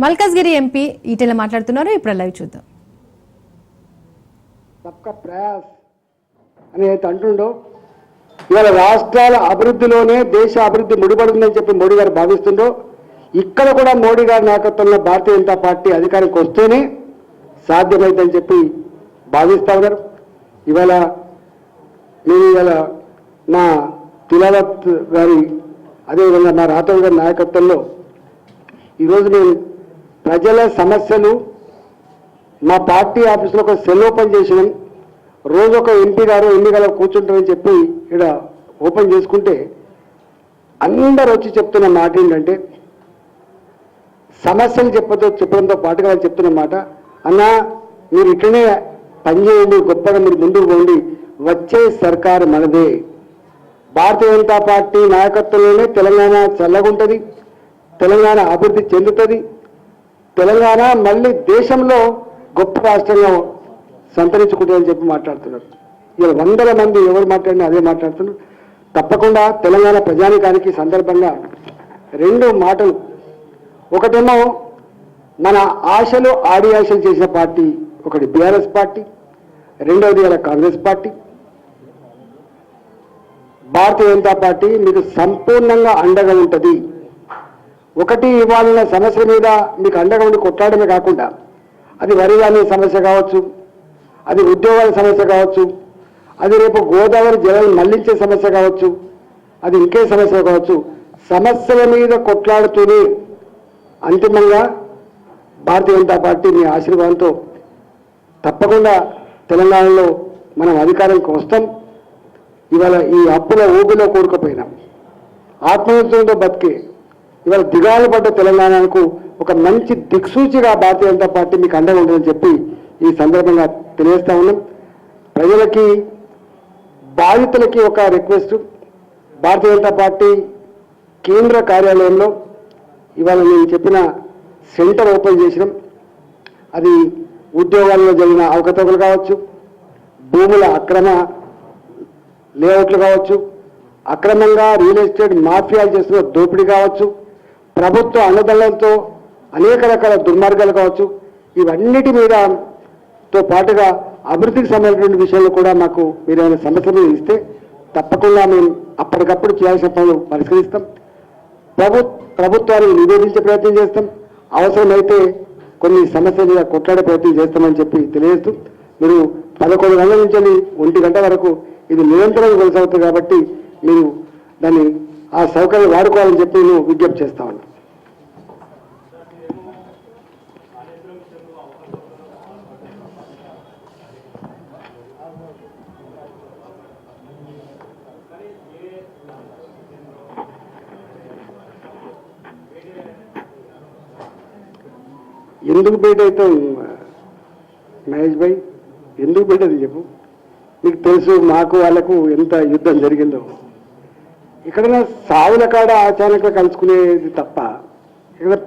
Malkajgiri MP Etela మాట్లాడుతున్నారు. ఇప్పుడు live చూద్దాం. సబ్కా ప్రయాస్ అని అయితే అంటుండో ఇవాళ రాష్ట్రాల అభివృద్ధిలోనే దేశ అభివృద్ధి ముడిపడుతుందని చెప్పి మోడీ గారు భావిస్తుండో ఇక్కడ కూడా మోడీ గారి నాయకత్వంలో భారతీయ జనతా పార్టీ అధికారానికి వస్తేనే సాధ్యమైందని చెప్పి భావిస్తా ఉన్నారు. ఇవాళ నేను మా తిలావత్ గారి అదేవిధంగా మా రాథోడ్ గారి నాయకత్వంలో ఈరోజు నేను ప్రజల సమస్యలు మా పార్టీ ఆఫీసులో ఒక సెల్ ఓపెన్ చేసినాం. రోజు ఒక ఎంపీ గారు ఎన్నికల కూర్చుంటారని చెప్పి ఇక్కడ ఓపెన్ చేసుకుంటే అందరూ వచ్చి చెప్తున్న మాట ఏంటంటే సమస్యలు చెప్పడంతో పాటుగా వాళ్ళు చెప్తున్న మాట, అన్నా మీరు ఇట్లనే పనిచేయండి, గొప్పగా మీరు ముందుకు పోండి, వచ్చే సర్కారు మనదే, భారతీయ జనతా పార్టీ నాయకత్వంలోనే తెలంగాణ చల్లగుంటుంది, తెలంగాణ అభివృద్ధి చెందుతుంది, తెలంగాణ మళ్ళీ దేశంలో గొప్ప రాష్ట్రంగా సంతరించుకుంటుందని చెప్పి మాట్లాడుతున్నారు. ఇలా వందల మంది ఎవరు మాట్లాడినా అదే మాట్లాడుతున్నారు. తప్పకుండా తెలంగాణ ప్రజానికానికి సందర్భంగా రెండు మాటలు, ఒకటేమో మన ఆశలు ఆడి ఆశలు చేసిన పార్టీ ఒకటి బీఆర్ఎస్ పార్టీ, రెండవది ఇలా కాంగ్రెస్ పార్టీ. భారతీయ జనతా పార్టీ మీకు సంపూర్ణంగా అండగా ఉంటుంది. ఒకటి ఇవాళ సమస్య మీద మీకు అండగా ఉండి కొట్లాడమే కాకుండా అది వరి ధాన్య సమస్య కావచ్చు, అది ఉద్యోగాల సమస్య కావచ్చు, అది రేపు గోదావరి జలాలు మళ్లించే సమస్య కావచ్చు, అది ఇంకే సమస్య కావచ్చు, సమస్యల మీద కొట్లాడుతూనే అంతిమంగా భారతీయ జనతా పార్టీ మీ ఆశీర్వాదంతో తప్పకుండా తెలంగాణలో మనం అధికారానికి వస్తాం. ఇవాళ ఈ అప్పుల ఊబిలో కూరుకుపోయినాం, ఆత్మవిశ్వాసంతో బతికే ఇవాళ దిగాలు పడ్డ తెలంగాణకు ఒక మంచి దిక్సూచిగా భారతీయ జనతా పార్టీ మీకు అండగా ఉంటుందని చెప్పి ఈ సందర్భంగా తెలియజేస్తా ఉన్నాం. ప్రజలకి బాధితులకి ఒక రిక్వెస్ట్, భారతీయ జనతా పార్టీ కేంద్ర కార్యాలయంలో ఇవాళ నేను చెప్పిన సెంటర్ ఓపెన్ చేసినాం. అది ఉద్యోగాల్లో జరిగిన అవకతవకలు కావచ్చు, భూముల అక్రమ లేఅవుట్లు కావచ్చు, అక్రమంగా రియల్ ఎస్టేట్ మాఫియాలు చేస్తున్న దోపిడీ కావచ్చు, ప్రభుత్వ అండదండలతో అనేక రకాల దుర్మార్గాలు కావచ్చు, ఇవన్నిటి మీదతో పాటుగా అభివృద్ధికి సంబంధించిన విషయాల్లో కూడా మాకు మీరు ఏమైనా సమస్యలు ఇస్తే తప్పకుండా మేము అప్పటికప్పుడు చేయాల్సిన పనులు పరిష్కరిస్తాం. ప్రభుత్వాన్ని నివేదించే ప్రయత్నం చేస్తాం, అవసరమైతే కొన్ని సమస్యల మీద కొట్లాడే ప్రయత్నం చేస్తామని చెప్పి తెలియజేస్తూ, మీరు 11 గంటల నుంచి 1 గంట వరకు ఇది నిరంతరం కొనసాగుతుంది కాబట్టి మీరు దాన్ని ఆ సౌకర్యం వాడుకోవాలని చెప్పి నేను విజ్ఞప్తి చేస్తా ఉన్నాను. ఎందుకు బయట అవుతాం మహేష్ భాయ్, ఎందుకు బయట అది చెప్పు. మీకు తెలుసు మాకు వాళ్ళకు ఎంత యుద్ధం జరిగిందో. ఇక్కడ సావుల కాడ ఆచారంగా కలుసుకునేది తప్ప ఇక్కడ